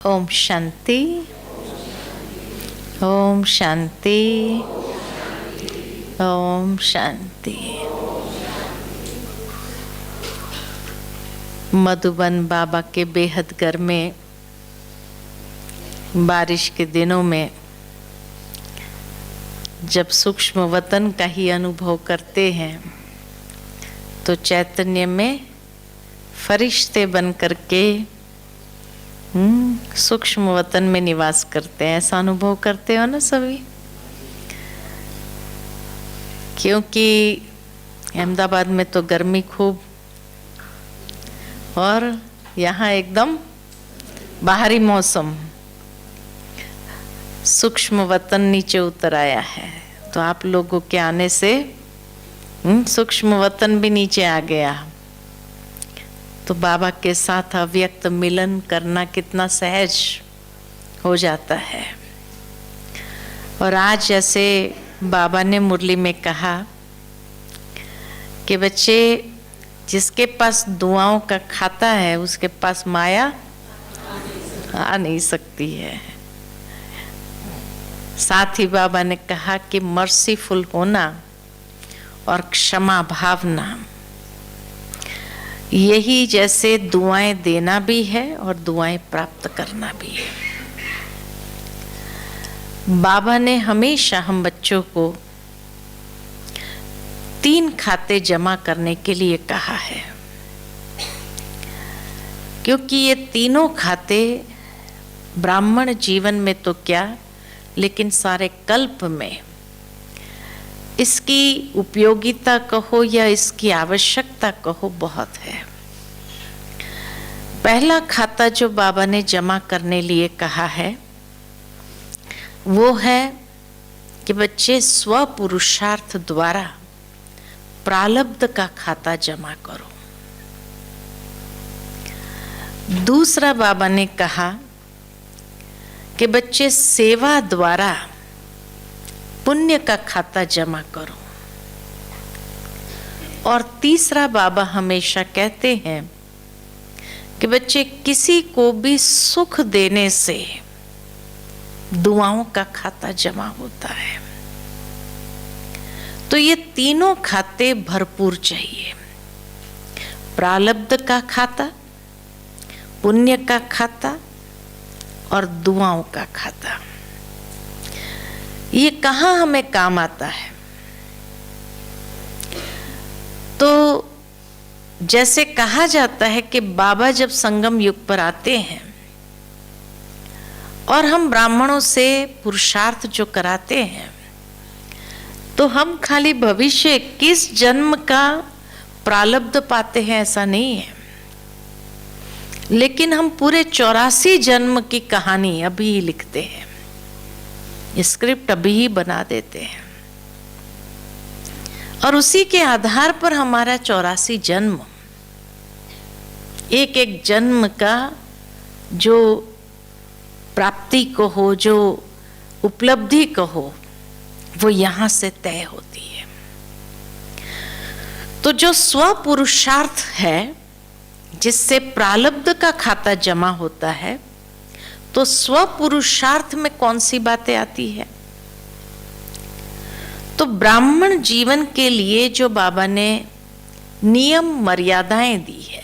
ओम शांति, ओम शांति, ओम शांति। मधुबन बाबा के बेहद घर में बारिश के दिनों में जब सूक्ष्म वतन का ही अनुभव करते हैं तो चैतन्य में फरिश्ते बन करके सूक्ष्म वतन में निवास करते हैं। ऐसा अनुभव करते हो ना सभी? क्योंकि अहमदाबाद में तो गर्मी खूब और यहाँ एकदम बाहरी मौसम, सूक्ष्म वतन नीचे उतर आया है। तो आप लोगों के आने से सूक्ष्म वतन भी नीचे आ गया। तो बाबा के साथ अव्यक्त मिलन करना कितना सहज हो जाता है। और आज जैसे बाबा ने मुरली में कहा कि बच्चे, जिसके पास दुआओं का खाता है उसके पास माया आ नहीं सकती है। साथ ही बाबा ने कहा कि मर्सीफुल होना और क्षमा भावना, यही जैसे दुआएं देना भी है और दुआएं प्राप्त करना भी है। बाबा ने हमेशा हम बच्चों को 3 खाते जमा करने के लिए कहा है, क्योंकि ये तीनों खाते ब्राह्मण जीवन में तो क्या, लेकिन सारे कल्प में इसकी उपयोगिता कहो या इसकी आवश्यकता कहो बहुत है। पहला खाता जो बाबा ने जमा करने लिए कहा है वो है कि बच्चे स्व पुरुषार्थ द्वारा प्रारब्ध का खाता जमा करो। दूसरा बाबा ने कहा कि बच्चे सेवा द्वारा पुण्य का खाता जमा करो। और तीसरा बाबा हमेशा कहते हैं कि बच्चे, किसी को भी सुख देने से दुआओं का खाता जमा होता है। तो ये तीनों खाते भरपूर चाहिए। प्रारब्ध का खाता, पुण्य का खाता और दुआओं का खाता। ये कहाँ हमें काम आता है? तो जैसे कहा जाता है कि बाबा जब संगम युग पर आते हैं और हम ब्राह्मणों से पुरुषार्थ जो कराते हैं, तो हम खाली भविष्य किस जन्म का प्रारब्ध पाते हैं ऐसा नहीं है, लेकिन हम पूरे 84 जन्म की कहानी अभी ही लिखते हैं, स्क्रिप्ट अभी ही बना देते हैं। और उसी के आधार पर हमारा 84 जन्म, एक एक जन्म का जो प्राप्ति को हो, जो उपलब्धि को हो, वो यहां से तय होती है। तो जो स्व पुरुषार्थ है जिससे प्रारब्ध का खाता जमा होता है, तो स्व पुरुषार्थ में कौन सी बातें आती है? तो ब्राह्मण जीवन के लिए जो बाबा ने नियम मर्यादाएं दी है,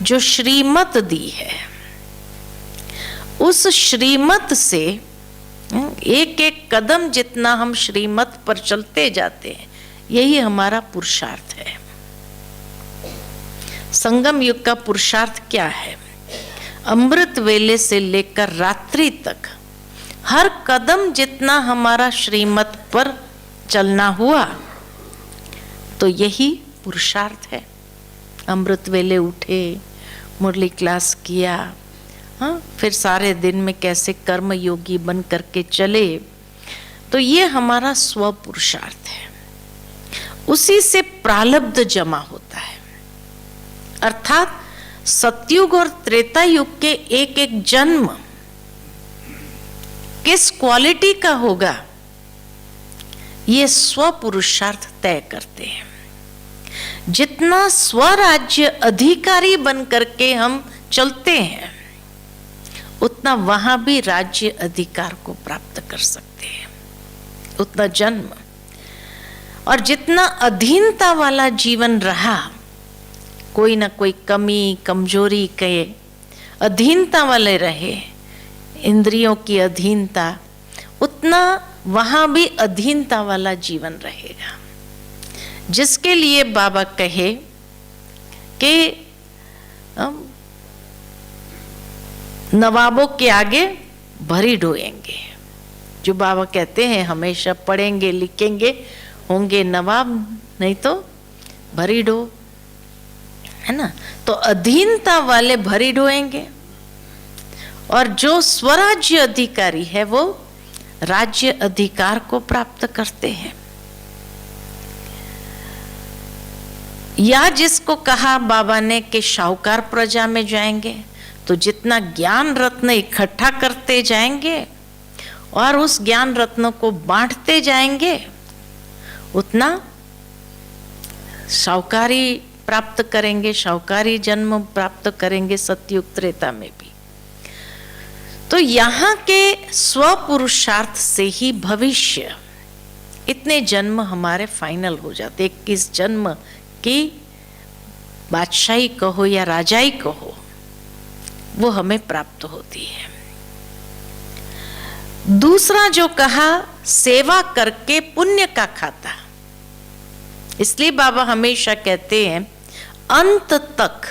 जो श्रीमत दी है, उस श्रीमत से एक एक कदम जितना हम श्रीमत पर चलते जाते हैं, यही हमारा पुरुषार्थ है। संगम युग का पुरुषार्थ क्या है? अमृत वेले से लेकर रात्रि तक हर कदम जितना हमारा श्रीमत पर चलना हुआ, तो यही पुरुषार्थ है। अमृत वेले उठे, मुरली क्लास किया, हाँ, फिर सारे दिन में कैसे कर्म योगी बन करके चले, तो ये हमारा स्व पुरुषार्थ है। उसी से प्रारब्ध जमा होता है। अर्थात सतयुग और त्रेता युग के एक एक जन्म किस क्वालिटी का होगा, ये स्व पुरुषार्थ तय करते हैं। जितना स्वराज्य अधिकारी बन करके हम चलते हैं, उतना वहां भी राज्य अधिकार को प्राप्त कर सकते हैं, उतना जन्म। और जितना अधीनता वाला जीवन रहा, कोई ना कोई कमी कमजोरी के अधीनता वाले रहे, इंद्रियों की अधीनता, उतना वहां भी अधीनता वाला जीवन रहेगा। जिसके लिए बाबा कहे कि नवाबों के आगे भरी ढोएंगे। जो बाबा कहते हैं हमेशा पढ़ेंगे लिखेंगे होंगे नवाब, नहीं तो भरी ढो, है ना। तो अधीनता वाले भरी ढोएंगे, और जो स्वराज्य अधिकारी है वो राज्य अधिकार को प्राप्त करते हैं। या जिसको कहा बाबा ने कि शाहूकार प्रजा में जाएंगे, तो जितना ज्ञान रत्न इकट्ठा करते जाएंगे और उस ज्ञान रत्नों को बांटते जाएंगे, उतना शाहूकारी प्राप्त करेंगे, शाहूकारी जन्म प्राप्त करेंगे सतयुग त्रेता में भी। तो यहाँ के स्वपुरुषार्थ से ही भविष्य इतने जन्म हमारे फाइनल हो जाते। 21 जन्म की बादशाही कहो या राजाई कहो, वो हमें प्राप्त होती है। दूसरा जो कहा, सेवा करके पुण्य का खाता। इसलिए बाबा हमेशा कहते हैं अंत तक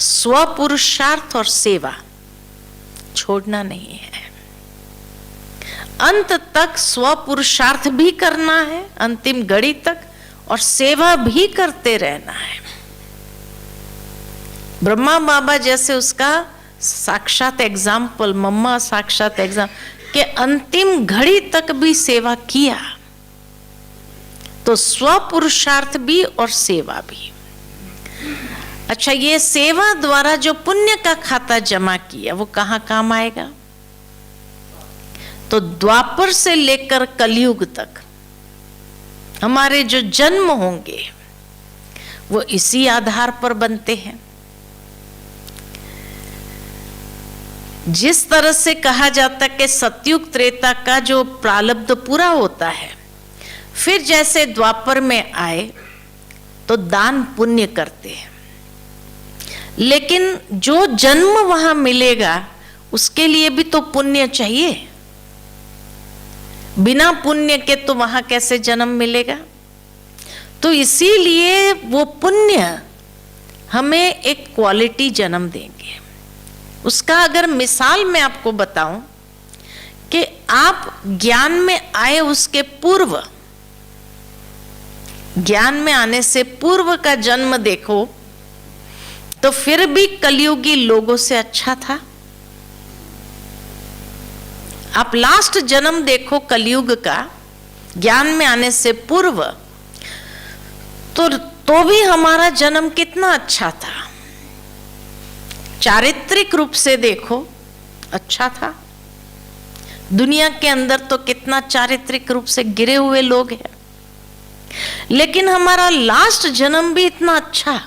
स्वपुरुषार्थ और सेवा छोड़ना नहीं है। अंत तक स्वपुरुषार्थ भी करना है अंतिम घड़ी तक, और सेवा भी करते रहना है। ब्रह्मा बाबा जैसे उसका साक्षात एग्जाम्पल, मम्मा साक्षात एग्जाम्पल, के अंतिम घड़ी तक भी सेवा किया। तो स्वपुरुषार्थ भी और सेवा भी। अच्छा, ये सेवा द्वारा जो पुण्य का खाता जमा किया वो कहाँ काम आएगा? तो द्वापर से लेकर कलयुग तक हमारे जो जन्म होंगे वो इसी आधार पर बनते हैं। जिस तरह से कहा जाता है कि सतयुग त्रेता का जो प्रारब्ध पूरा होता है, फिर जैसे द्वापर में आए तो दान पुण्य करते हैं, लेकिन जो जन्म वहां मिलेगा उसके लिए भी तो पुण्य चाहिए। बिना पुण्य के तो वहां कैसे जन्म मिलेगा? तो इसीलिए वो पुण्य हमें एक क्वालिटी जन्म देंगे। उसका अगर मिसाल मैं आपको बताऊं कि आप ज्ञान में आए, उसके पूर्व, ज्ञान में आने से पूर्व का जन्म देखो तो फिर भी कलयुगी लोगों से अच्छा था। आप लास्ट जन्म देखो कलयुग का, ज्ञान में आने से पूर्व, तो भी हमारा जन्म कितना अच्छा था। चारित्रिक रूप से देखो अच्छा था। दुनिया के अंदर तो कितना चारित्रिक रूप से गिरे हुए लोग हैं, लेकिन हमारा लास्ट जन्म भी इतना अच्छा।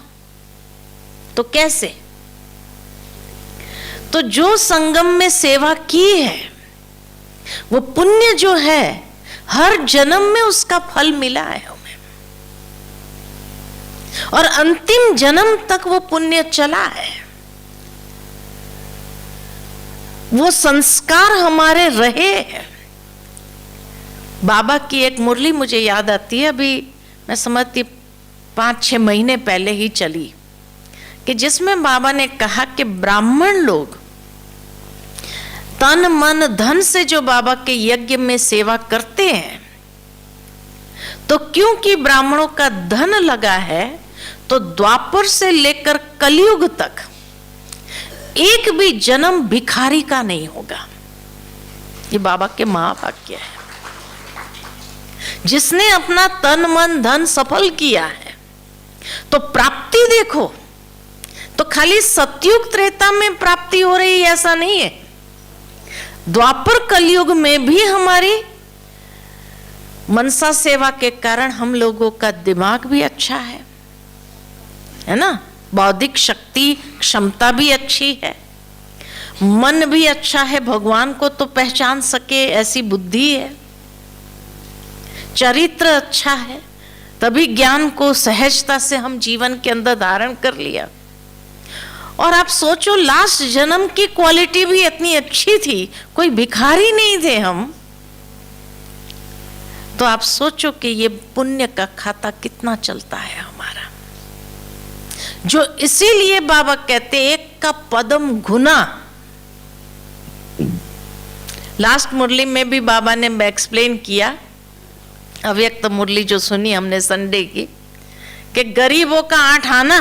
तो कैसे? तो जो संगम में सेवा की है वो पुण्य जो है हर जन्म में उसका फल मिला है हमें, और अंतिम जन्म तक वो पुण्य चला है। वो संस्कार हमारे रहे हैं। बाबा की एक मुरली मुझे याद आती है, अभी मैं समझती 5-6 महीने पहले ही चली, कि जिसमें बाबा ने कहा कि ब्राह्मण लोग तन मन धन से जो बाबा के यज्ञ में सेवा करते हैं, तो क्योंकि ब्राह्मणों का धन लगा है, तो द्वापर से लेकर कलयुग तक एक भी जन्म भिखारी का नहीं होगा। ये बाबा के महावाक्य है। जिसने अपना तन मन धन सफल किया है, तो प्राप्ति देखो, तो खाली सतयुग त्रेता में प्राप्ति हो रही है ऐसा नहीं है। द्वापर कलयुग में भी हमारी मनसा सेवा के कारण हम लोगों का दिमाग भी अच्छा है ना, बौद्धिक शक्ति क्षमता भी अच्छी है, मन भी अच्छा है, भगवान को तो पहचान सके ऐसी बुद्धि है, चरित्र अच्छा है, तभी ज्ञान को सहजता से हम जीवन के अंदर धारण कर लिया। और आप सोचो, लास्ट जन्म की क्वालिटी भी इतनी अच्छी थी, कोई भिखारी नहीं थे हम। तो आप सोचो कि ये पुण्य का खाता कितना चलता है हमारा, जो इसीलिए बाबा कहते एक का पदम गुना। लास्ट मुरली में भी बाबा ने एक्सप्लेन किया, अव्यक्त मुरली जो सुनी हमने संडे की, कि गरीबों का 8 आना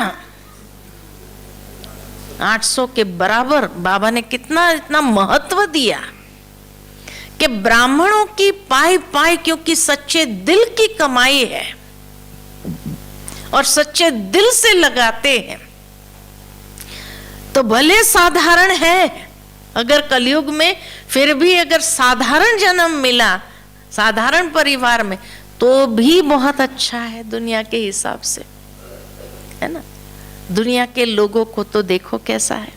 800 के बराबर। बाबा ने कितना इतना महत्व दिया कि ब्राह्मणों की पाई पाई, क्योंकि सच्चे दिल की कमाई है और सच्चे दिल से लगाते हैं। तो भले साधारण है, अगर कलयुग में फिर भी अगर साधारण जन्म मिला साधारण परिवार में, तो भी बहुत अच्छा है दुनिया के हिसाब से, है ना। दुनिया के लोगों को तो देखो कैसा है।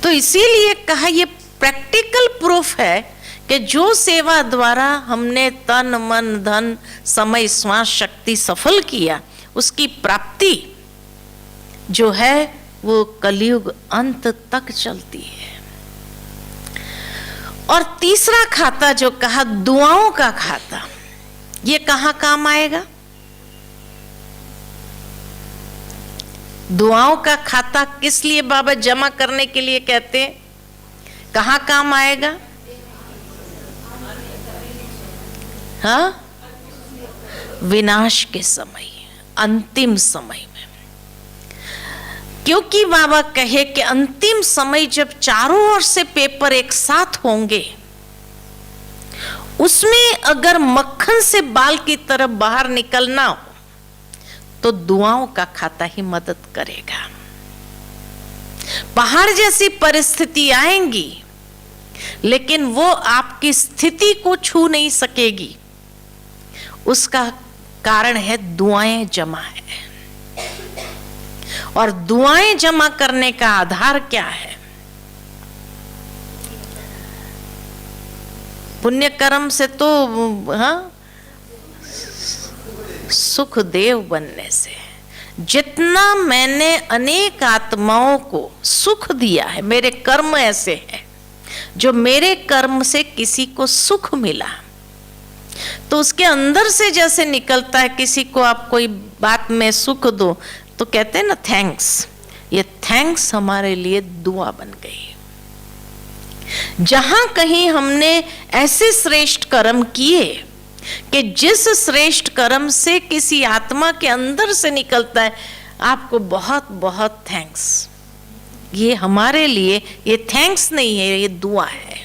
तो इसीलिए कहा, ये प्रैक्टिकल प्रूफ है कि जो सेवा द्वारा हमने तन मन धन समय श्वास शक्ति सफल किया, उसकी प्राप्ति जो है वो कलयुग अंत तक चलती है। और तीसरा खाता जो कहा, दुआओं का खाता, ये कहाँ काम आएगा? दुआओं का खाता किस लिए बाबा जमा करने के लिए कहते हैं? कहाँ काम आएगा? हाँ, विनाश के समय, अंतिम समय में। क्योंकि बाबा कहे कि अंतिम समय जब चारों ओर से पेपर एक साथ होंगे, उसमें अगर मक्खन से बाल की तरफ बाहर निकलना हो तो दुआओं का खाता ही मदद करेगा। पहाड़ जैसी परिस्थिति आएंगी, लेकिन वो आपकी स्थिति को छू नहीं सकेगी। उसका कारण है दुआएं जमा है। और दुआएं जमा करने का आधार क्या है? पुण्य कर्म से तो हाँ, सुखदेव बनने से। जितना मैंने अनेक आत्माओं को सुख दिया है, मेरे कर्म ऐसे हैं जो मेरे कर्म से किसी को सुख मिला, तो उसके अंदर से जैसे निकलता है, किसी को आप कोई बात में सुख दो तो कहते हैं ना थैंक्स, ये थैंक्स हमारे लिए दुआ बन गई। जहां कहीं हमने ऐसे श्रेष्ठ कर्म किए कि जिस श्रेष्ठ कर्म से किसी आत्मा के अंदर से निकलता है, आपको बहुत बहुत थैंक्स, ये हमारे लिए, ये थैंक्स नहीं है, ये दुआ है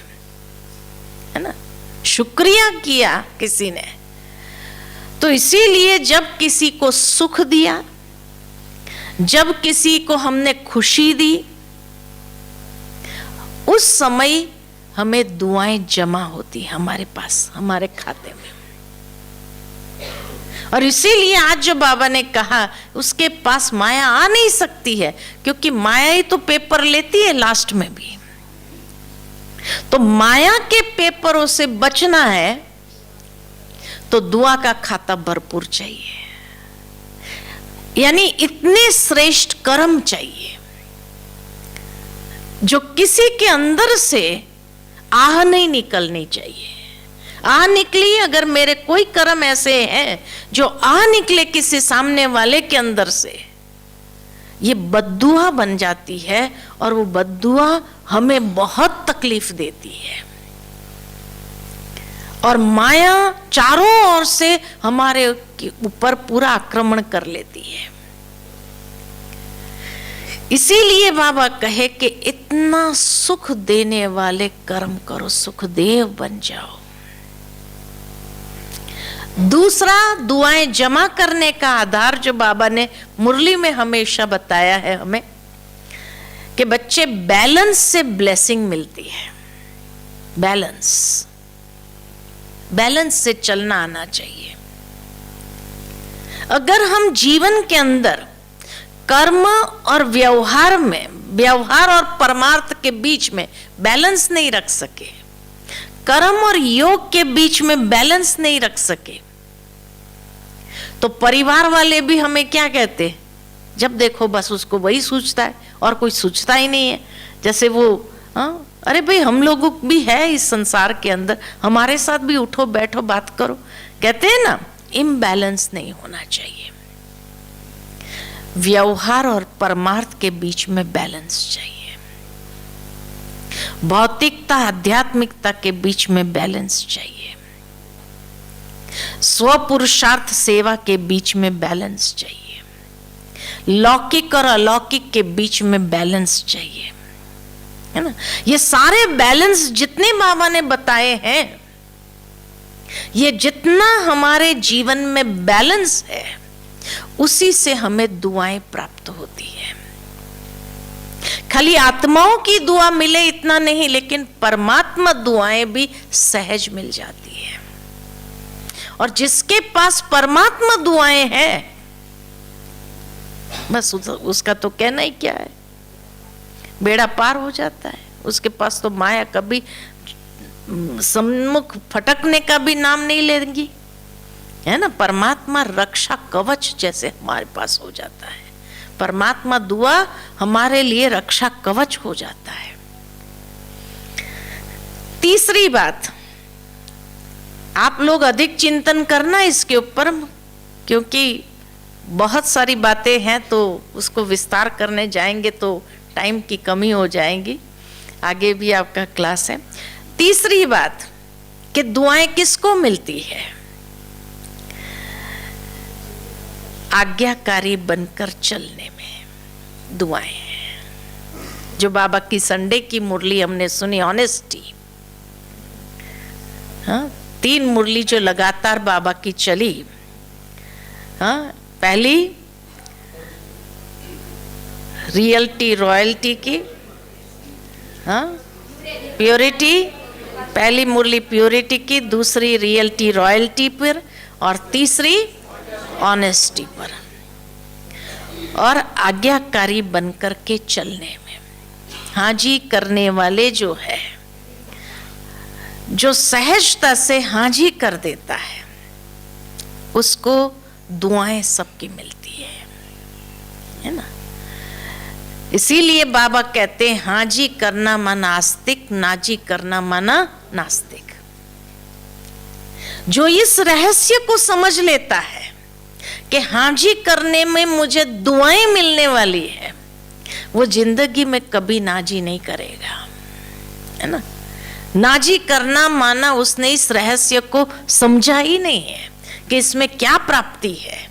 ना। शुक्रिया किया किसी ने, तो इसीलिए जब किसी को सुख दिया, जब किसी को हमने खुशी दी, उस समय हमें दुआएं जमा होती है हमारे पास, हमारे खाते में। और इसीलिए आज जो बाबा ने कहा, उसके पास माया आ नहीं सकती है, क्योंकि माया ही तो पेपर लेती है लास्ट में भी। तो माया के पेपरों से बचना है तो दुआ का खाता भरपूर चाहिए, यानी इतने श्रेष्ठ कर्म चाहिए जो किसी के अंदर से आह नहीं निकलनी चाहिए। आह निकली, अगर मेरे कोई कर्म ऐसे हैं जो आह निकले किसी सामने वाले के अंदर से, ये बद्दुआ बन जाती है, और वो बद्दुआ हमें बहुत तकलीफ देती है। और माया चारों ओर से हमारे ऊपर पूरा आक्रमण कर लेती है। इसीलिए बाबा कहे कि इतना सुख देने वाले कर्म करो, सुखदेव बन जाओ। दूसरा, दुआएं जमा करने का आधार जो बाबा ने मुरली में हमेशा बताया है हमें, कि बच्चे बैलेंस से ब्लेसिंग मिलती है। बैलेंस, बैलेंस से चलना आना चाहिए। अगर हम जीवन के अंदर कर्म और व्यवहार में व्यवहार और परमार्थ के बीच में बैलेंस नहीं रख सके, कर्म और योग के बीच में बैलेंस नहीं रख सके, तो परिवार वाले भी हमें क्या कहते, जब देखो बस उसको वही सूझता है और कोई सूझता ही नहीं है। जैसे वो अरे भाई हम लोगों भी है इस संसार के अंदर, हमारे साथ भी उठो बैठो बात करो। कहते हैं ना, इम्बैलेंस नहीं होना चाहिए, व्यवहार और परमार्थ के बीच में बैलेंस चाहिए, भौतिकता आध्यात्मिकता के बीच में बैलेंस चाहिए, स्वपुरुषार्थ सेवा के बीच में बैलेंस चाहिए, लौकिक और अलौकिक के बीच में बैलेंस चाहिए, है ना। ये सारे बैलेंस जितने बाबा ने बताए हैं, ये जितना हमारे जीवन में बैलेंस है, उसी से हमें दुआएं प्राप्त होती है। खाली आत्माओं की दुआ मिले इतना नहीं, लेकिन परमात्मा दुआएं भी सहज मिल जाती है। और जिसके पास परमात्मा दुआएं हैं, बस उसका तो कहना ही क्या है, बेड़ा पार हो जाता है। उसके पास तो माया कभी सम्मुख फटकने का भी नाम नहीं लेंगी, है ना। परमात्मा रक्षा कवच जैसे हमारे पास हो जाता है, परमात्मा दुआ हमारे लिए रक्षा कवच हो जाता है। तीसरी बात, आप लोग अधिक चिंतन करना इसके ऊपर, क्योंकि बहुत सारी बातें हैं, तो उसको विस्तार करने जाएंगे तो टाइम की कमी हो जाएगी। आगे भी आपका क्लास है। तीसरी बात कि दुआएं किसको मिलती है, आज्ञाकारी बनकर चलने में दुआएं हैं। जो बाबा की संडे की मुरली हमने सुनी, ऑनेस्टी, हाँ, 3 मुरली जो लगातार बाबा की चली, हाँ, पहली रियल्टी रॉयल्टी की, हाँ, प्योरिटी, पहली मुरली प्योरिटी की, दूसरी रियल्टी रॉयल्टी पर, और तीसरी ऑनेस्टी पर, और आज्ञाकारी बनकर के चलने में। हाजी करने वाले जो है, जो सहजता से हाजी कर देता है, उसको दुआएं सबकी मिलती है ना। इसीलिए बाबा कहते हैं, हाजी करना माना आस्तिक, नाजी करना माना नास्तिक। जो इस रहस्य को समझ लेता है कि हाजी करने में मुझे दुआएं मिलने वाली है, वो जिंदगी में कभी नाजी नहीं करेगा, है ना। नाजी करना माना उसने इस रहस्य को समझा ही नहीं है कि इसमें क्या प्राप्ति है,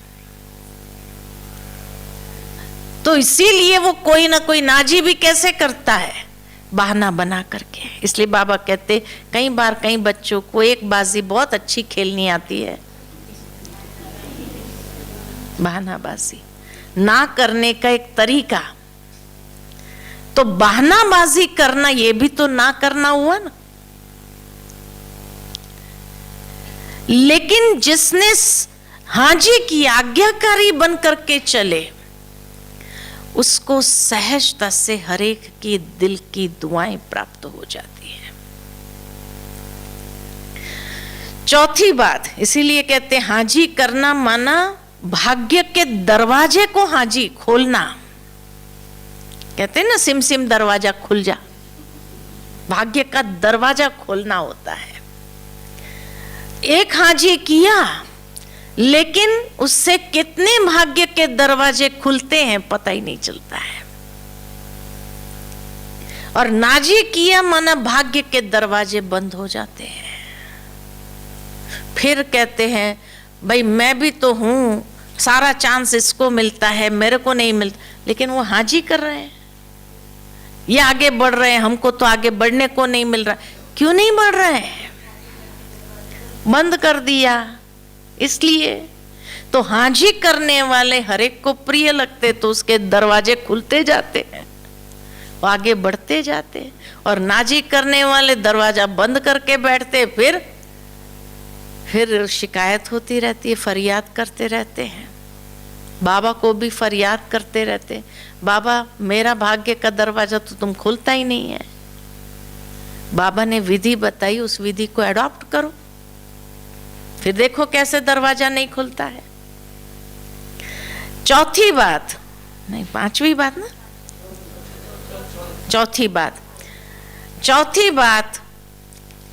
तो इसीलिए वो कोई ना कोई नाजी भी कैसे करता है, बहाना बना करके। इसलिए बाबा कहते, कई बार कई बच्चों को एक बाजी बहुत अच्छी खेलनी आती है, बहानाबाजी ना करने का एक तरीका, तो बहानाबाजी करना ये भी तो ना करना हुआ ना। लेकिन जिसने हाजी की, आज्ञाकारी बन करके चले, उसको सहजता से हर एक की दिल की दुआएं प्राप्त हो जाती है। चौथी बात, इसीलिए कहते हैं हाजी करना माना भाग्य के दरवाजे को हाजी खोलना। कहते हैं ना, सिम सिम दरवाजा खुल जा, भाग्य का दरवाजा खोलना होता है। एक हाजी किया, लेकिन उससे कितने भाग्य के दरवाजे खुलते हैं पता ही नहीं चलता है। और नाजी किया माना भाग्य के दरवाजे बंद हो जाते हैं। फिर कहते हैं, भाई मैं भी तो हूं, सारा चांस इसको मिलता है, मेरे को नहीं मिलता। लेकिन वो हाजी कर रहे हैं, ये आगे बढ़ रहे हैं, हमको तो आगे बढ़ने को नहीं मिल रहा। क्यों नहीं बढ़ रहे हैं? बंद कर दिया। इसलिए तो हाजी करने वाले हर एक को प्रिय लगते, तो उसके दरवाजे खुलते जाते हैं, वो आगे बढ़ते जाते हैं। और नाजी करने वाले दरवाजा बंद करके बैठते, फिर शिकायत होती रहती है, फरियाद करते रहते हैं। बाबा को भी फरियाद करते रहते, बाबा मेरा भाग्य का दरवाजा तो तुम खुलता ही नहीं है। बाबा ने विधि बताई, उस विधि को अडॉप्ट करो, फिर देखो कैसे दरवाजा नहीं खुलता है। चौथी बात, नहीं पांचवी बात ना, चौथी बात,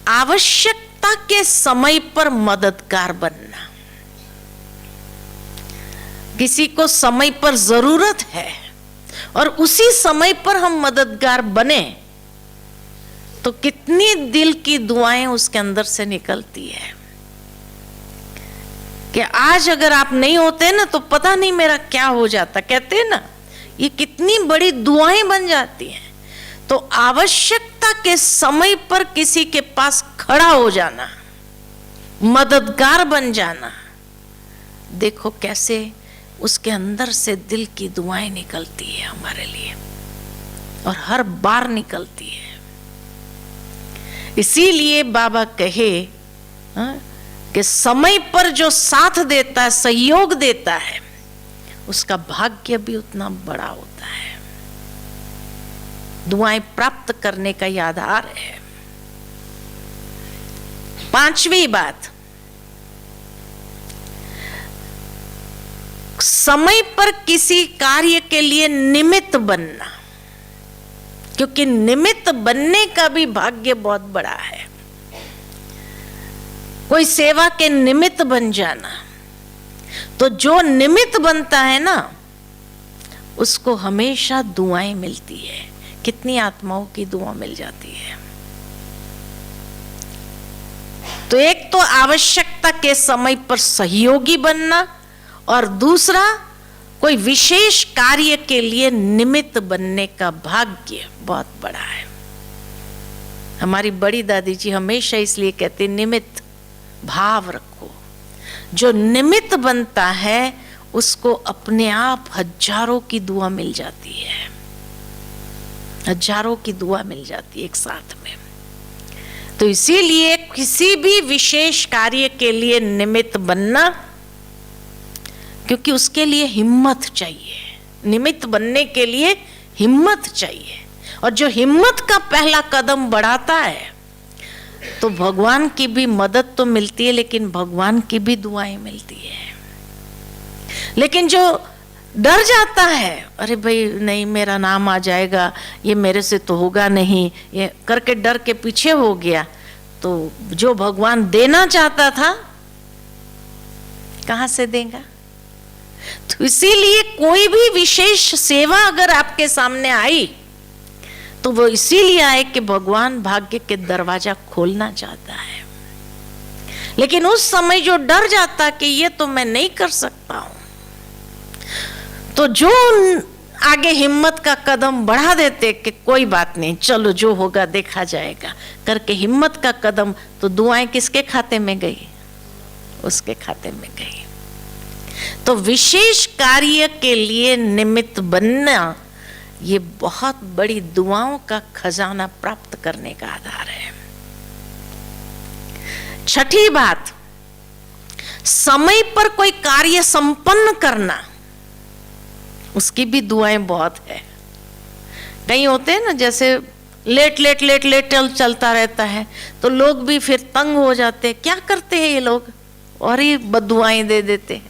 आवश्यकता के समय पर मददगार बनना। किसी को समय पर जरूरत है और उसी समय पर हम मददगार बने तो कितनी दिल की दुआएं उसके अंदर से निकलती है कि आज अगर आप नहीं होते ना तो पता नहीं मेरा क्या हो जाता, कहते हैं ना, ये कितनी बड़ी दुआएं बन जाती हैं। तो आवश्यकता के समय पर किसी के पास खड़ा हो जाना, मददगार बन जाना, देखो कैसे उसके अंदर से दिल की दुआएं निकलती है हमारे लिए, और हर बार निकलती है। इसीलिए बाबा कहे कि समय पर जो साथ देता है, सहयोग देता है, उसका भाग्य भी उतना बड़ा होता है। दुआएं प्राप्त करने का यह आधार है। पांचवी बात, समय पर किसी कार्य के लिए निमित्त बनना, क्योंकि निमित्त बनने का भी भाग्य बहुत बड़ा है। कोई सेवा के निमित्त बन जाना, तो जो निमित्त बनता है ना उसको हमेशा दुआएं मिलती है। कितनी आत्माओं की दुआ मिल जाती है। तो एक तो आवश्यकता के समय पर सहयोगी बनना, और दूसरा कोई विशेष कार्य के लिए निमित्त बनने का भाग्य बहुत बड़ा है। हमारी बड़ी दादी जी हमेशा इसलिए कहते, निमित्त भाव रखो। जो निमित्त बनता है उसको अपने आप हजारों की दुआ मिल जाती है, हजारों की दुआ मिल जाती है एक साथ में। तो इसीलिए किसी भी विशेष कार्य के लिए निमित्त बनना, क्योंकि उसके लिए हिम्मत चाहिए। निमित्त बनने के लिए हिम्मत चाहिए, और जो हिम्मत का पहला कदम बढ़ाता है तो भगवान की भी मदद तो मिलती है, लेकिन भगवान की भी दुआएं मिलती है। लेकिन जो डर जाता है, अरे भाई नहीं मेरा नाम आ जाएगा, ये मेरे से तो होगा नहीं, ये करके डर के पीछे हो गया, तो जो भगवान देना चाहता था कहां से देगा। तो इसीलिए कोई भी विशेष सेवा अगर आपके सामने आई तो वो इसीलिए आए कि भगवान भाग्य के दरवाजा खोलना चाहता है। लेकिन उस समय जो डर जाता कि ये तो मैं नहीं कर सकता हूं, तो जो आगे हिम्मत का कदम बढ़ा देते कि कोई बात नहीं, चलो जो होगा देखा जाएगा करके हिम्मत का कदम, तो दुआएं किसके खाते में गई, उसके खाते में गई। तो विशेष कार्य के लिए निमित्त बनना ये बहुत बड़ी दुआओं का खजाना प्राप्त करने का आधार है। छठी बात, समय पर कोई कार्य संपन्न करना, उसकी भी दुआएं बहुत है। कहीं होते हैं ना, जैसे लेट चलता रहता है तो लोग भी फिर तंग हो जाते हैं, क्या करते हैं ये लोग, और ही बददुआएं दे देते हैं।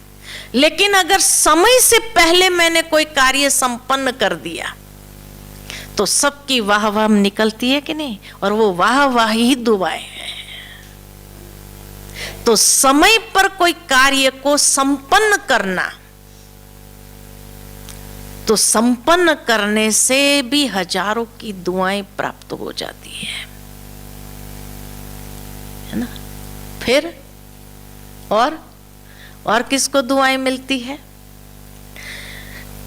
लेकिन अगर समय से पहले मैंने कोई कार्य संपन्न कर दिया तो सबकी वाह वाह निकलती है कि नहीं, और वो वाह वाह ही दुआएं हैं। तो समय पर कोई कार्य को संपन्न करना, तो संपन्न करने से भी हजारों की दुआएं प्राप्त हो जाती है ना। फिर और किसको दुआएं मिलती है,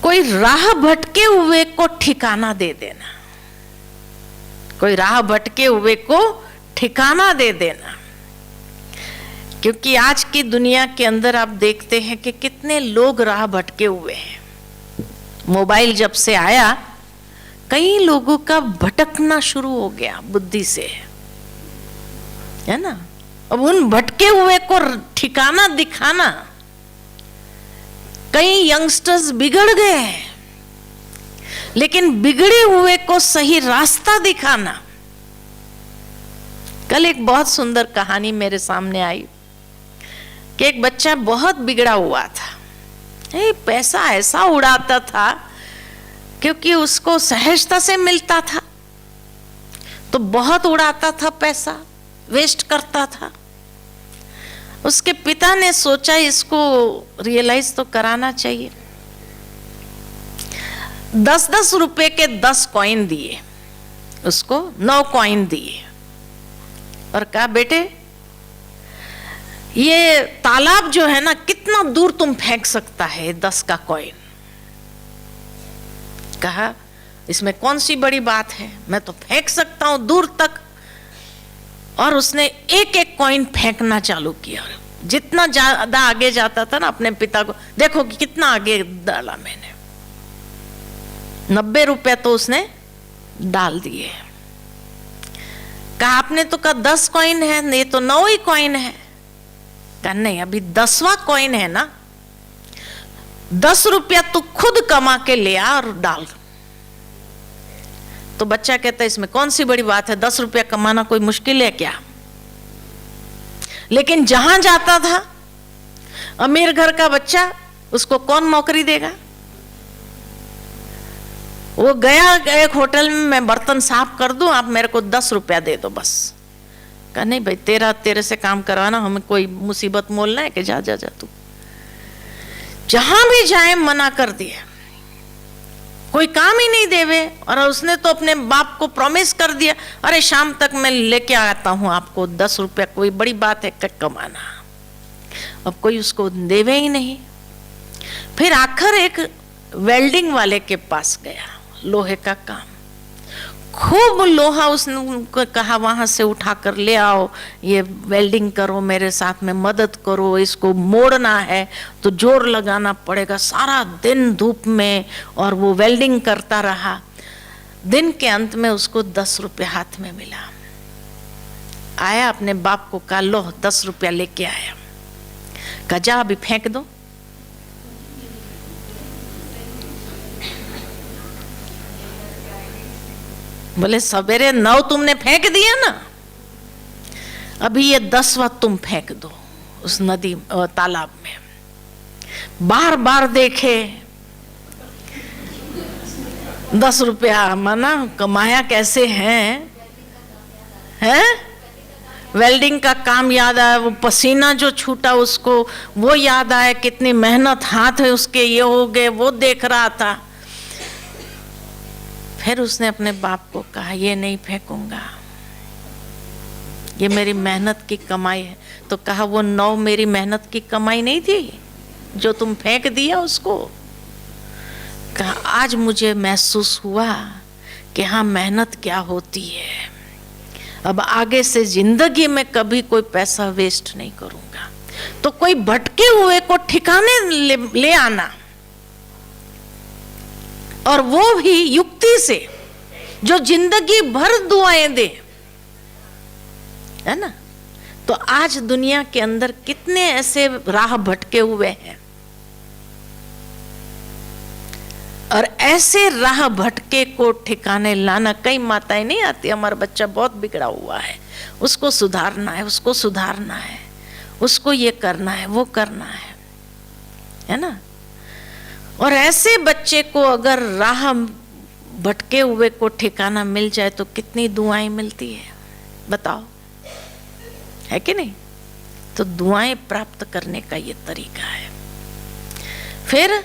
कोई राह भटके हुए को ठिकाना दे देना, कोई राह भटके हुए को ठिकाना दे देना। क्योंकि आज की दुनिया के अंदर आप देखते हैं कि कितने लोग राह भटके हुए हैं। मोबाइल जब से आया कई लोगों का भटकना शुरू हो गया बुद्धि से, है ना। अब उन भटके हुए को ठिकाना दिखाना, कई यंगस्टर्स बिगड़ गए हैं, लेकिन बिगड़े हुए को सही रास्ता दिखाना। कल एक बहुत सुंदर कहानी मेरे सामने आई कि एक बच्चा बहुत बिगड़ा हुआ था, पैसा ऐसा उड़ाता था क्योंकि उसको सहजता से मिलता था, तो बहुत उड़ाता था, पैसा वेस्ट करता था। उसके पिता ने सोचा इसको रियलाइज तो कराना चाहिए। 10-10 रुपए के 10 कॉइन दिए उसको, 9 कॉइन दिए और कहा बेटे ये तालाब जो है ना, कितना दूर तुम फेंक सकता है 10 का कॉइन। कहा इसमें कौन सी बड़ी बात है, मैं तो फेंक सकता हूं दूर तक। और उसने एक एक कॉइन फेंकना चालू किया। जितना ज्यादा आगे जाता था ना, अपने पिता को देखो कि कितना आगे डाला मैंने। 90 रुपए तो उसने डाल दिए। कहा आपने तो कहा 10 कॉइन है, ये तो 9 ही कॉइन है। कहा नहीं, अभी 10वां कॉइन है ना, 10 रुपया तू खुद कमा के ले आ और डाल। तो बच्चा कहता है इसमें कौन सी बड़ी बात है, 10 रुपया कमाना कोई मुश्किल है क्या। लेकिन जहां जाता था, अमीर घर का बच्चा, उसको कौन नौकरी देगा। वो गया एक होटल में, मैं बर्तन साफ कर दूं, आप मेरे को 10 रुपया दे दो बस। कहा नहीं भाई, तेरे से काम करवाना, हमें कोई मुसीबत मोलना है कि जा जा जा तू। जहां भी जाए मना कर दिया, कोई काम ही नहीं देवे। और उसने तो अपने बाप को प्रॉमिस कर दिया, अरे शाम तक मैं लेके आता हूं आपको 10 रुपया, कोई बड़ी बात है कमाना। अब कोई उसको देवे ही नहीं। फिर आखिर एक वेल्डिंग वाले के पास गया, लोहे का काम, खूब लोहा उसने कहा वहां से उठा कर ले आओ, ये वेल्डिंग करो, मेरे साथ में मदद करो, इसको मोड़ना है तो जोर लगाना पड़ेगा। सारा दिन धूप में और वो वेल्डिंग करता रहा। दिन के अंत में उसको 10 रुपया हाथ में मिला। आया अपने बाप को कहा लो 10 रुपया लेके आया। कहा जा अभी फेंक दो। बोले सवेरे 9 तुमने फेंक दिया ना, अभी ये 10वां तुम फेंक दो उस नदी तालाब में। बार बार देखे 10 रुपया माना कमाया कैसे हैं। वेल्डिंग का काम याद आया, वो पसीना जो छूटा उसको वो याद आया, कितनी मेहनत हाथ है उसके ये हो गए, वो देख रहा था। फिर उसने अपने बाप को कहा ये नहीं फेंकूंगा, ये मेरी मेहनत की कमाई है। तो कहा वो 9 मेरी मेहनत की कमाई नहीं थी जो तुम फेंक दिया उसको। कहा आज मुझे महसूस हुआ कि हाँ मेहनत क्या होती है। अब आगे से जिंदगी में कभी कोई पैसा वेस्ट नहीं करूंगा। तो कोई भटके हुए को ठिकाने ले आना, और वो भी युक्ति से, जो जिंदगी भर दुआएं दे, है ना। तो आज दुनिया के अंदर कितने ऐसे राह भटके हुए हैं, और ऐसे राह भटके को ठिकाने लाना। कई माताएं नहीं आती, हमारा बच्चा बहुत बिगड़ा हुआ है, उसको सुधारना है, उसको सुधारना है, उसको ये करना है, वो करना है ना। और ऐसे बच्चे को अगर राह भटके हुए को ठिकाना मिल जाए तो कितनी दुआएं मिलती है, बताओ, है कि नहीं। तो दुआएं प्राप्त करने का ये तरीका है। फिर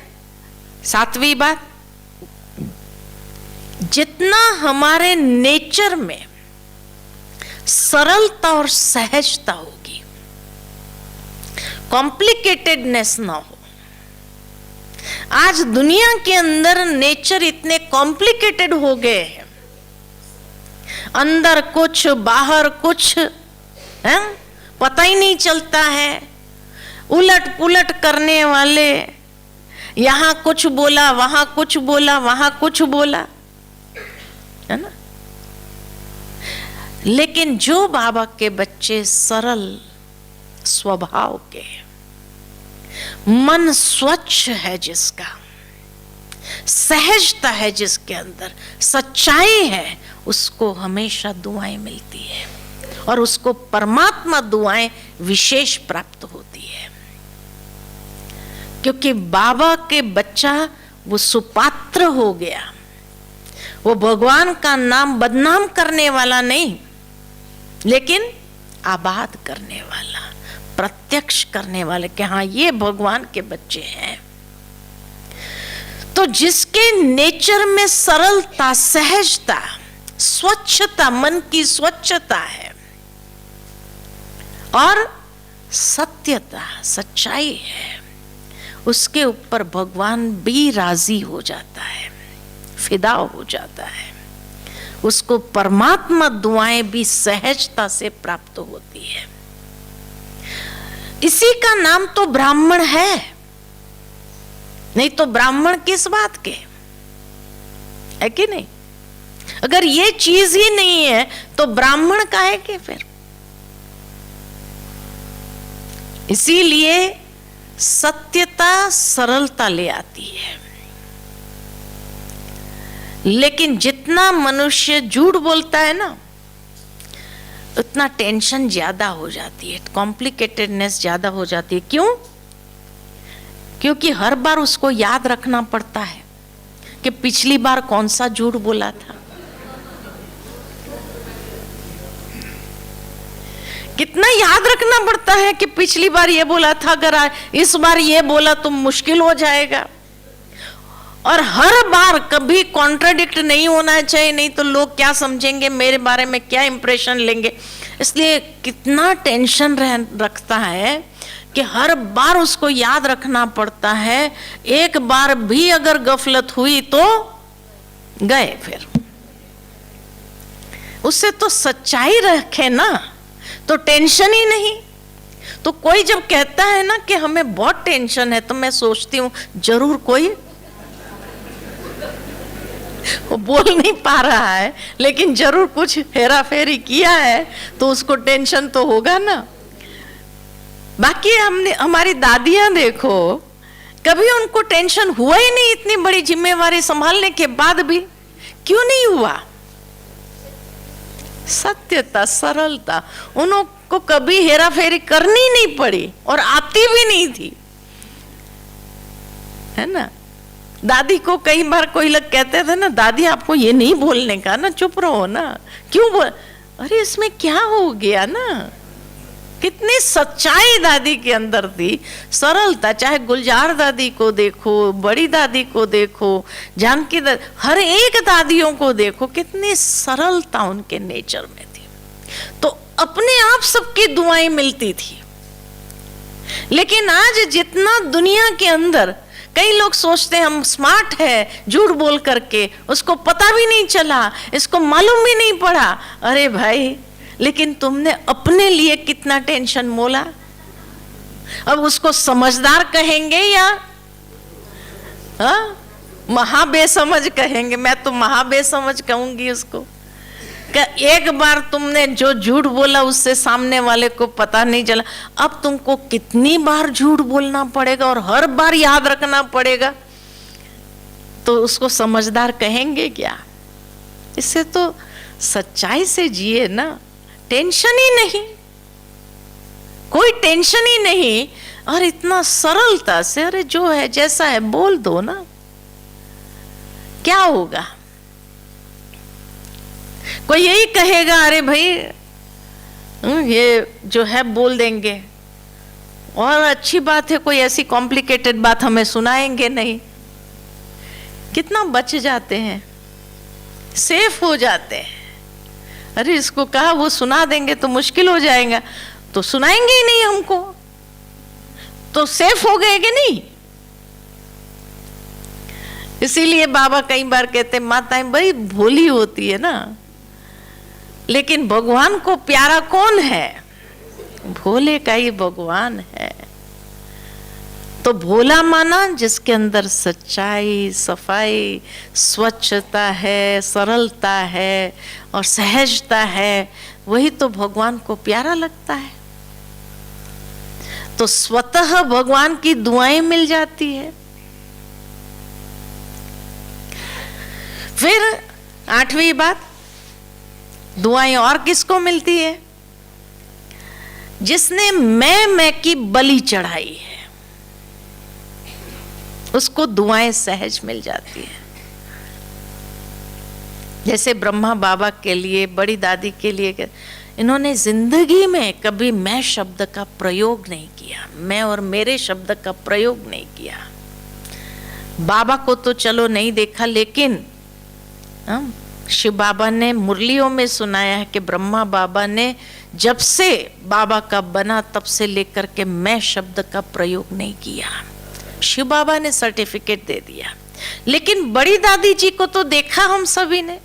7वीं बात, जितना हमारे नेचर में सरलता और सहजता होगी, कॉम्प्लिकेटेडनेस ना हो। आज दुनिया के अंदर नेचर इतने कॉम्प्लिकेटेड हो गए हैं, अंदर कुछ बाहर कुछ है, पता ही नहीं चलता है। उलट पुलट करने वाले, यहां कुछ बोला, वहां कुछ बोला, वहां कुछ बोला, है ना। लेकिन जो बाबा के बच्चे सरल स्वभाव के, मन स्वच्छ है जिसका, सहजता है जिसके अंदर, सच्चाई है, उसको हमेशा दुआएं मिलती है और उसको परमात्मा दुआएं विशेष प्राप्त होती है। क्योंकि बाबा के बच्चा वो सुपात्र हो गया, वो भगवान का नाम बदनाम करने वाला नहीं, लेकिन आबाद करने वाला, प्रत्यक्ष करने वाले कि हाँ ये भगवान के बच्चे हैं। तो जिसके नेचर में सरलता, सहजता, स्वच्छता, मन की स्वच्छता है और सत्यता, सच्चाई है, उसके ऊपर भगवान भी राजी हो जाता है, फिदा हो जाता है। उसको परमात्मा दुआएं भी सहजता से प्राप्त होती है। इसी का नाम तो ब्राह्मण है, नहीं तो ब्राह्मण किस बात के, है कि नहीं? अगर ये चीज ही नहीं है तो ब्राह्मण काहे के फिर? इसीलिए सत्यता सरलता ले आती है। लेकिन जितना मनुष्य झूठ बोलता है ना, उतना टेंशन ज्यादा हो जाती है, कॉम्प्लिकेटेडनेस ज्यादा हो जाती है। क्यों? क्योंकि हर बार उसको याद रखना पड़ता है कि पिछली बार कौन सा झूठ बोला था। कितना याद रखना पड़ता है कि पिछली बार ये बोला था, अगर इस बार ये बोला तो मुश्किल हो जाएगा। और हर बार कभी कॉन्ट्राडिक्ट नहीं होना चाहिए, नहीं तो लोग क्या समझेंगे, मेरे बारे में क्या इंप्रेशन लेंगे। इसलिए कितना टेंशन रखता है कि हर बार उसको याद रखना पड़ता है। एक बार भी अगर गफलत हुई तो गए फिर। उससे तो सच्चाई रखे ना, तो टेंशन ही नहीं। तो कोई जब कहता है ना कि हमें बहुत टेंशन है, तो मैं सोचती हूँ जरूर कोई वो बोल नहीं पा रहा है, लेकिन जरूर कुछ हेरा फेरी किया है, तो उसको टेंशन तो होगा ना। बाकी हमने, हमारी दादियां देखो, कभी उनको टेंशन हुआ ही नहीं, इतनी बड़ी जिम्मेवारी संभालने के बाद भी। क्यों नहीं हुआ? सत्यता, सरलता, उनको कभी हेरा फेरी करनी नहीं पड़ी और आती भी नहीं थी, है ना। दादी को कई बार कोई लोग कहते थे ना, दादी आपको ये नहीं बोलने का ना, चुप रहो ना, क्यों बोल? अरे इसमें क्या हो गया ना। कितनी सच्चाई दादी के अंदर थी, सरलता। चाहे गुलजार दादी को देखो, बड़ी दादी को देखो, जानकी दादी, हर एक दादियों को देखो, कितनी सरलता उनके नेचर में थी। तो अपने आप सबकी दुआएं मिलती थी। लेकिन आज जितना दुनिया के अंदर, कई लोग सोचते हैं हम स्मार्ट है, झूठ बोल करके, उसको पता भी नहीं चला, इसको मालूम भी नहीं पड़ा। अरे भाई, लेकिन तुमने अपने लिए कितना टेंशन मोला। अब उसको समझदार कहेंगे या महाबेसमझ कहेंगे? मैं तो महाबेसमझ कहूंगी उसको। एक बार तुमने जो झूठ बोला उससे सामने वाले को पता नहीं चला, अब तुमको कितनी बार झूठ बोलना पड़ेगा और हर बार याद रखना पड़ेगा, तो उसको समझदार कहेंगे क्या? इससे तो सच्चाई से जिए ना, टेंशन ही नहीं, कोई टेंशन ही नहीं, और इतना सरलता से, अरे जो है जैसा है बोल दो ना, क्या होगा? कोई यही कहेगा अरे भाई ये जो है बोल देंगे, और अच्छी बात है, कोई ऐसी कॉम्प्लिकेटेड बात हमें सुनाएंगे नहीं। कितना बच जाते हैं, सेफ हो जाते हैं। अरे इसको कहा वो सुना देंगे तो मुश्किल हो जाएगा, तो सुनाएंगे ही नहीं हमको, तो सेफ हो गए कि नहीं। इसीलिए बाबा कई बार कहते माताएं बड़ी भोली होती है ना, लेकिन भगवान को प्यारा कौन है? भोले का ही भगवान है। तो भोला माना जिसके अंदर सच्चाई, सफाई, स्वच्छता है, सरलता है और सहजता है, वही तो भगवान को प्यारा लगता है। तो स्वतः भगवान की दुआएं मिल जाती है। फिर 8वीं बात, दुआएं और किसको मिलती है? जिसने मैं की बलि चढ़ाई है, उसको दुआएं सहज मिल जाती है। जैसे ब्रह्मा बाबा के लिए, बड़ी दादी के लिए, इन्होंने जिंदगी में कभी मैं शब्द का प्रयोग नहीं किया, मैं और मेरे शब्द का प्रयोग नहीं किया। बाबा को तो चलो नहीं देखा, लेकिन शिव बाबा ने मुरलियों में सुनाया है कि ब्रह्मा बाबा ने जब से बाबा का बना तब से लेकर के मैं शब्द का प्रयोग नहीं किया। शिव बाबा ने सर्टिफिकेट दे दिया। लेकिन बड़ी दादी जी को तो देखा हम सभी ने,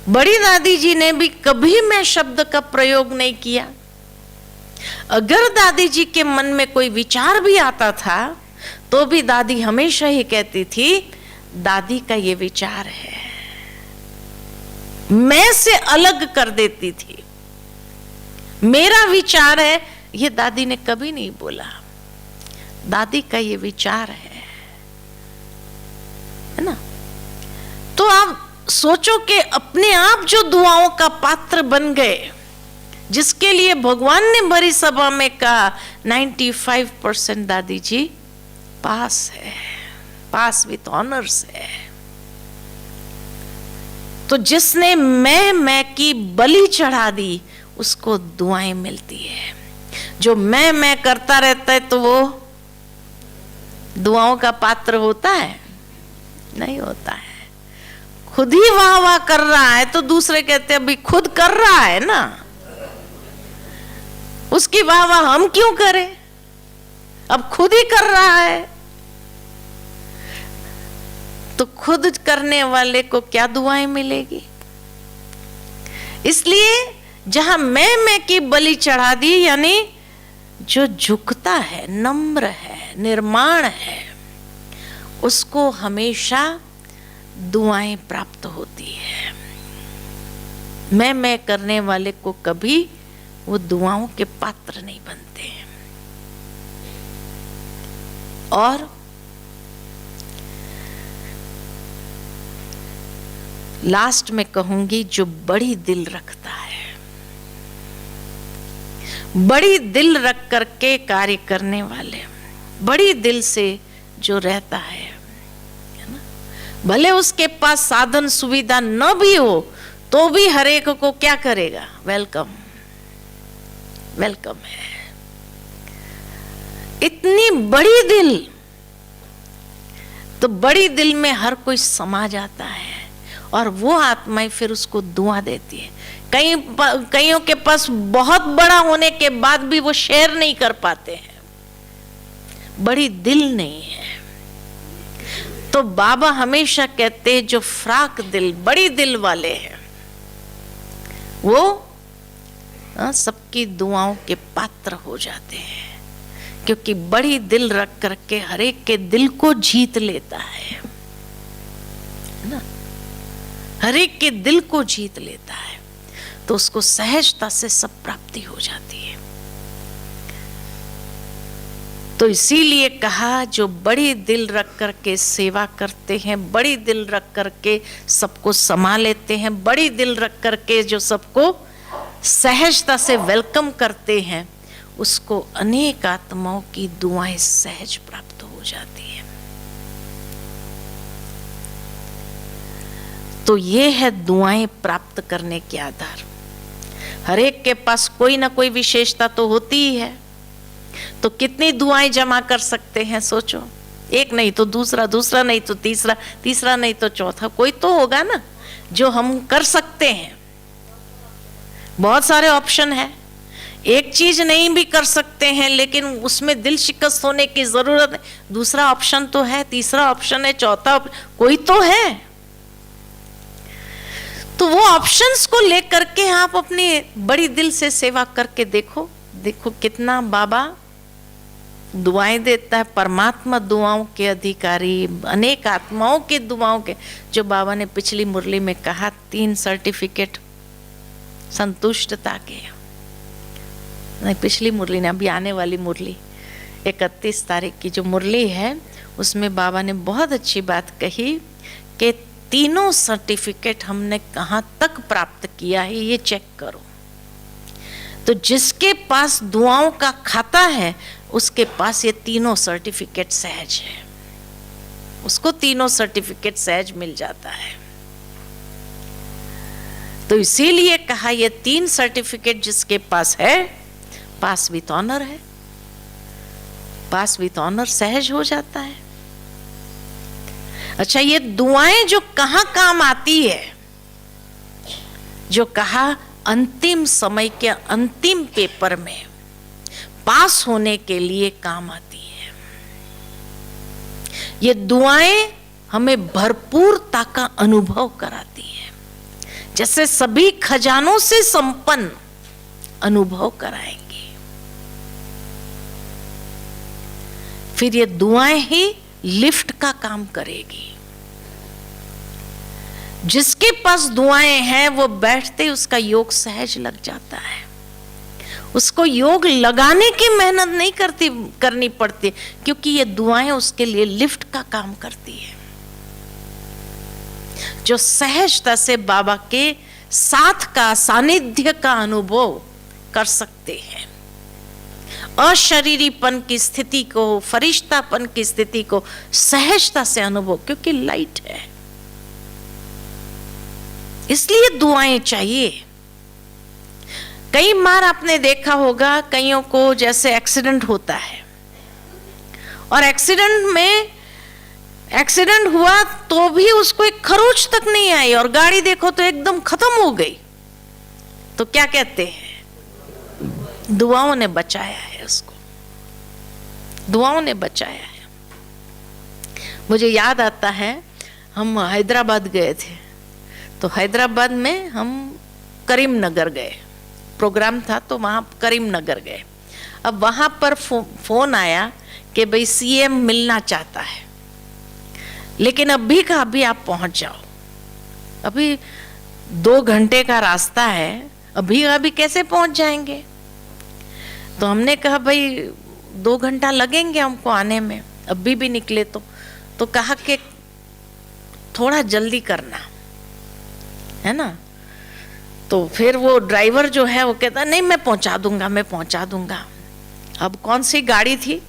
बड़ी दादी जी ने भी कभी मैं शब्द का प्रयोग नहीं किया। अगर दादी जी के मन में कोई विचार भी आता था तो भी दादी हमेशा ही कहती थी, दादी का ये विचार है, मैं से अलग कर देती थी। मेरा विचार है, ये दादी ने कभी नहीं बोला। दादी का ये विचार है ना। तो आप सोचो कि अपने आप जो दुआओं का पात्र बन गए, जिसके लिए भगवान ने बड़ी सभा में कहा 95% दादी जी पास है, पास विथ ऑनर्स है। तो जिसने मैं की बलि चढ़ा दी, उसको दुआएं मिलती है। जो मैं करता रहता है तो वो दुआओं का पात्र होता है? नहीं होता है। खुद ही वाह वाह कर रहा है तो दूसरे कहते हैं अभी खुद कर रहा है ना, उसकी वाह वाह हम क्यों करें, अब खुद ही कर रहा है। तो खुद करने वाले को क्या दुआएं मिलेगी? इसलिए जहां मैं की बलि चढ़ा दी, यानी जो झुकता है, नम्र है, निर्माण है, उसको हमेशा दुआएं प्राप्त होती है। मैं करने वाले को कभी वो दुआओं के पात्र नहीं बनते। और लास्ट में कहूंगी, जो बड़ी दिल रखता है, बड़ी दिल रख करके कार्य करने वाले, बड़ी दिल से जो रहता है ना, भले उसके पास साधन सुविधा न भी हो तो भी हर एक को क्या करेगा? वेलकम, वेलकम है। इतनी बड़ी दिल, तो बड़ी दिल में हर कोई समा जाता है और वो आत्माएं फिर उसको दुआ देती है। कईयों के पास बहुत बड़ा होने के बाद भी वो शेयर नहीं कर पाते हैं, बड़ी दिल नहीं है। तो बाबा हमेशा कहते हैं जो फ्राक दिल, बड़ी दिल वाले हैं, वो सबकी दुआओं के पात्र हो जाते हैं, क्योंकि बड़ी दिल रख करके हर एक के दिल को जीत लेता है ना, हर एक के दिल को जीत लेता है, तो उसको सहजता से सब प्राप्ति हो जाती है। तो इसीलिए कहा, जो बड़ी दिल रख करके सेवा करते हैं, बड़ी दिल रख करके सबको समा लेते हैं, बड़ी दिल रख करके जो सबको सहजता से वेलकम करते हैं, उसको अनेक आत्माओं की दुआएं सहज प्राप्त हो जाती है। तो ये है दुआएं प्राप्त करने के आधार। हर एक के पास कोई ना कोई विशेषता तो होती ही है, तो कितनी दुआएं जमा कर सकते हैं? सोचो, एक नहीं तो दूसरा, दूसरा नहीं तो तीसरा, तीसरा नहीं तो चौथा, कोई तो होगा ना जो हम कर सकते हैं। बहुत सारे ऑप्शन है, एक चीज नहीं भी कर सकते हैं, लेकिन उसमें दिल शिकस्त होने की जरूरत है। दूसरा ऑप्शन तो है, तीसरा ऑप्शन है, चौथा कोई तो है। तो वो ऑप्शंस को लेकर के आप अपनी बड़ी दिल से सेवा करके देखो, देखो कितना बाबा दुआएं देता है। परमात्मा दुआओं के अधिकारी, अनेक आत्माओं की दुआओं के, जो बाबा ने पिछली मुरली में कहा, 3 सर्टिफिकेट संतुष्टता के, नहीं, पिछली मुरली ने, अभी आने वाली मुरली 31 तारीख की जो मुरली है उसमें बाबा ने बहुत अच्छी बात कही कि तीनों सर्टिफिकेट हमने कहाँ तक प्राप्त किया है ये चेक करो। तो जिसके पास दुआओं का खाता है उसके पास ये तीनों सर्टिफिकेट सहज है, उसको तीनों सर्टिफिकेट सहज मिल जाता है। तो इसीलिए कहा ये 3 सर्टिफिकेट जिसके पास है, पास विथ ऑनर है, पास विथ ऑनर सहज हो जाता है। अच्छा, ये दुआएं जो कहां काम आती है, जो कहा अंतिम समय के अंतिम पेपर में पास होने के लिए काम आती है। ये दुआएं हमें भरपूरता का अनुभव कराती है, जैसे सभी खजानों से संपन्न अनुभव कराएंगे। फिर ये दुआएं ही लिफ्ट का काम करेगी। जिसके पास दुआएं हैं वो बैठते ही उसका योग सहज लग जाता है, उसको योग लगाने की मेहनत नहीं करनी पड़ती, क्योंकि ये दुआएं उसके लिए लिफ्ट का काम करती है। जो सहजता से बाबा के साथ का सानिध्य का अनुभव कर सकते हैं, अशरीरीपन की स्थिति को, फरिश्तापन की स्थिति को सहजता से अनुभव, क्योंकि लाइट है, इसलिए दुआएं चाहिए। कई बार आपने देखा होगा कईयों को जैसे एक्सीडेंट होता है और एक्सीडेंट हुआ तो भी उसको एक खरोच तक नहीं आई और गाड़ी देखो तो एकदम खत्म हो गई, तो क्या कहते हैं? दुआओं ने बचाया है उसको, दुआओं ने बचाया है। मुझे याद आता है हम हैदराबाद गए थे, तो हैदराबाद में हम करीमनगर गए, प्रोग्राम था तो वहाँ करीमनगर गए। अब वहाँ पर फोन आया कि भाई सीएम मिलना चाहता है, लेकिन अभी का अभी आप पहुँच जाओ, अभी 2 घंटे का रास्ता है, अभी कैसे पहुँच जाएंगे? तो हमने कहा भाई 2 घंटा लगेंगे हमको आने में, अभी भी निकले तो कहा कि थोड़ा जल्दी करना है ना। तो फिर वो ड्राइवर जो है वो कहता नहीं मैं पहुंचा दूंगा। अब कौन सी गाड़ी थी?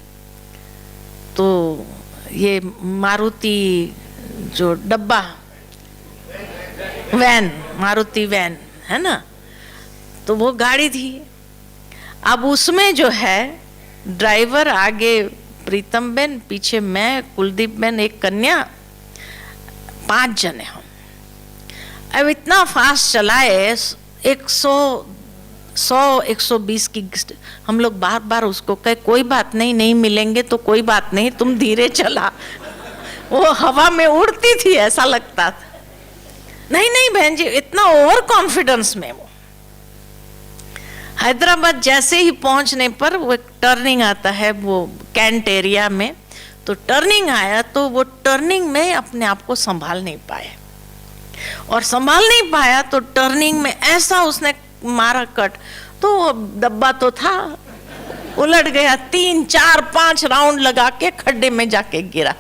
तो ये मारुति जो डब्बा वैन, मारुति वैन है ना, तो वो गाड़ी थी। अब उसमें जो है ड्राइवर आगे प्रीतम बेन, पीछे मैं, कुलदीप बेन, एक कन्या, 5 जने हम। अब इतना फास्ट चलाए 100-120 की, हम लोग बार बार उसको कहे कोई बात नहीं मिलेंगे तो कोई बात नहीं, तुम धीरे चला। वो हवा में उड़ती थी, ऐसा लगता था। नहीं बहन जी, इतना ओवर कॉन्फिडेंस में। वो हैदराबाद जैसे ही पहुंचने पर वो एक टर्निंग आता है वो कैंट एरिया में, तो टर्निंग आया तो वो टर्निंग में अपने आप को संभाल नहीं पाए, और संभाल नहीं पाया तो टर्निंग में ऐसा उसने मारा कट, तो वो डब्बा तो था उलट गया, 3, 4, 5 राउंड लगा के खड्डे में जाके गिरा।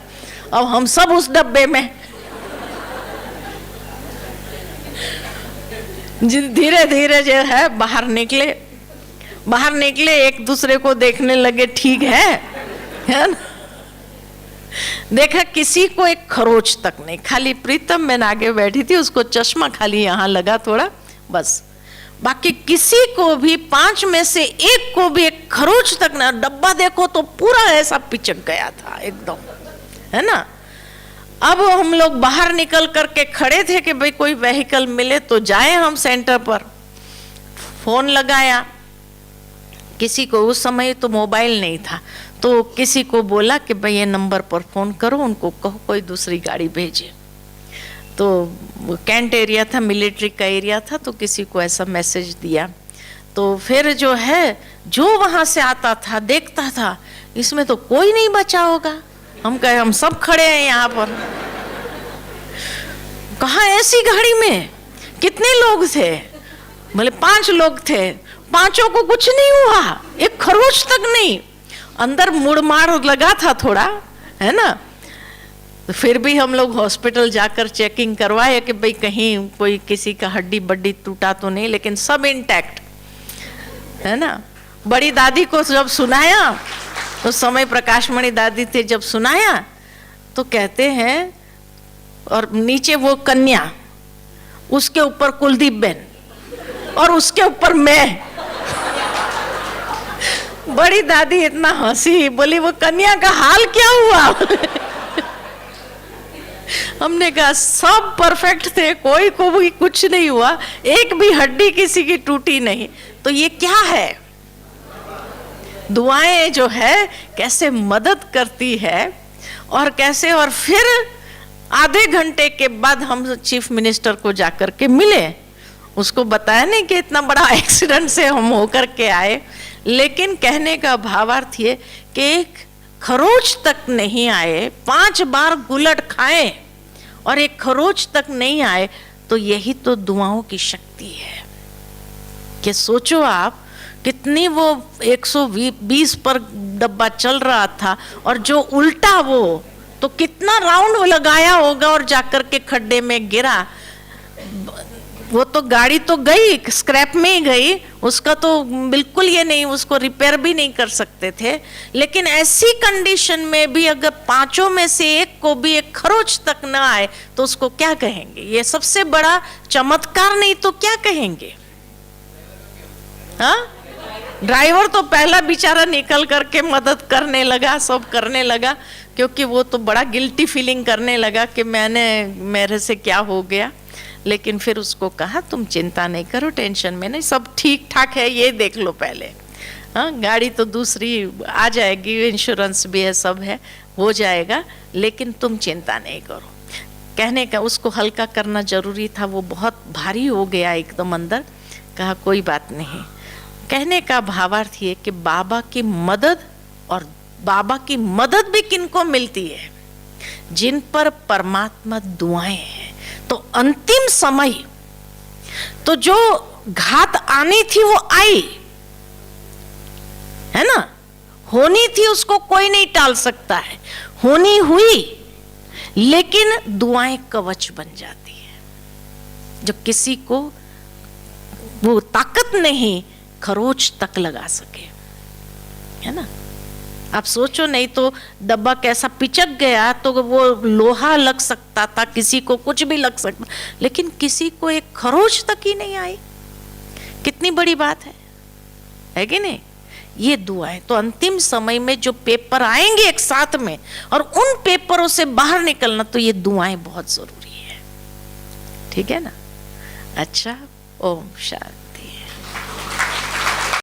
अब हम सब उस डब्बे में धीरे धीरे जो है बाहर निकले, एक दूसरे को देखने लगे, ठीक है ना। देखा किसी को एक खरोच तक नहीं, खाली प्रीतम मैंने आगे बैठी थी, उसको चश्मा खाली यहाँ लगा थोड़ा, बस। बाकी किसी को भी 5 में से 1 को भी एक खरोच तक ना। डब्बा देखो तो पूरा ऐसा पिचक गया था एकदम, है ना। अब हम लोग बाहर निकल करके खड़े थे कि भाई कोई व्हीकल मिले तो जाए हम सेंटर पर। फोन लगाया किसी को, उस समय तो मोबाइल नहीं था, तो किसी को बोला कि भाई ये नंबर पर फोन करो, उनको कहो कोई दूसरी गाड़ी भेजे। तो कैंट एरिया था, मिलिट्री का एरिया था, तो किसी को ऐसा मैसेज दिया। तो फिर जो है, जो वहां से आता था देखता था इसमें तो कोई नहीं बचा होगा। हम कहे हम सब खड़े हैं यहाँ पर। कहा ऐसी गाड़ी में कितने लोग थे? बोले 5 लोग थे, पांचों को कुछ नहीं हुआ, एक खरोच तक नहीं। अंदर मुड़ मार लगा था थोड़ा, है ना। तो फिर भी हम लोग हॉस्पिटल जाकर चेकिंग करवाए कि भाई कहीं कोई किसी का हड्डी बड्डी टूटा तो नहीं, लेकिन सब इंटैक्ट, है ना। बड़ी दादी को जब सुनाया, उस समय प्रकाशमणि दादी थे, जब सुनाया तो कहते हैं, और नीचे वो कन्या, उसके ऊपर कुलदीप बेन और उसके ऊपर मैं। बड़ी दादी इतना हंसी, बोली वो कन्या का हाल क्या हुआ? हमने कहा सब परफेक्ट थे, कोई को भी कुछ नहीं हुआ, एक भी हड्डी किसी की टूटी नहीं। तो ये क्या है? दुआएं जो है कैसे मदद करती है, और कैसे। और फिर आधे घंटे के बाद हम चीफ मिनिस्टर को जाकर के मिले, उसको बताया नहीं कि इतना बड़ा एक्सीडेंट से हम होकर के आए, लेकिन कहने का भावार्थ ये कि एक खरोच तक नहीं आए, 5 बार गुलट खाए और एक खरोच तक नहीं आए, तो यही तो दुआओं की शक्ति है। कि सोचो आप, कितनी वो 120 पर डब्बा चल रहा था, और जो उल्टा वो तो कितना राउंड लगाया होगा और जाकर के खड्डे में गिरा। वो तो गाड़ी तो गई, स्क्रैप में ही गई, उसका तो बिल्कुल ये नहीं, उसको रिपेयर भी नहीं कर सकते थे। लेकिन ऐसी कंडीशन में भी अगर 5 में से एक को भी एक खरोच तक ना आए तो उसको क्या कहेंगे? ये सबसे बड़ा चमत्कार नहीं तो क्या कहेंगे? हाँ, ड्राइवर तो पहला बेचारा निकल करके मदद करने लगा, सब करने लगा, क्योंकि वो तो बड़ा गिल्टी फीलिंग करने लगा कि मेरे से क्या हो गया। लेकिन फिर उसको कहा तुम चिंता नहीं करो, टेंशन में नहीं, सब ठीक ठाक है, ये देख लो पहले। हाँ, गाड़ी तो दूसरी आ जाएगी, इंश्योरेंस भी है, सब है, हो जाएगा, लेकिन तुम चिंता नहीं करो। कहने का उसको हल्का करना जरूरी था, वो बहुत भारी हो गया एकदम अंदर। कहा कोई बात नहीं। कहने का भावार्थ ये कि बाबा की मदद, और बाबा की मदद भी किनको मिलती है? जिन पर परमात्मा दुआएं हैं। तो अंतिम समय तो जो घात आनी थी वो आई, है ना, होनी थी, उसको कोई नहीं टाल सकता है, होनी हुई, लेकिन दुआएं कवच बन जाती है। जब किसी को वो ताकत नहीं खरोच तक लगा सके, है ना। आप सोचो, नहीं तो डब्बा कैसा पिचक गया तो वो लोहा लग सकता था, किसी को कुछ भी लग सकता, लेकिन किसी को एक खरोच तक ही नहीं आई। कितनी बड़ी बात है कि नहीं? ये दुआएं तो अंतिम समय में जो पेपर आएंगे एक साथ में, और उन पेपरों से बाहर निकलना, तो ये दुआएं बहुत जरूरी है। ठीक है ना? अच्छा, ओम शांति।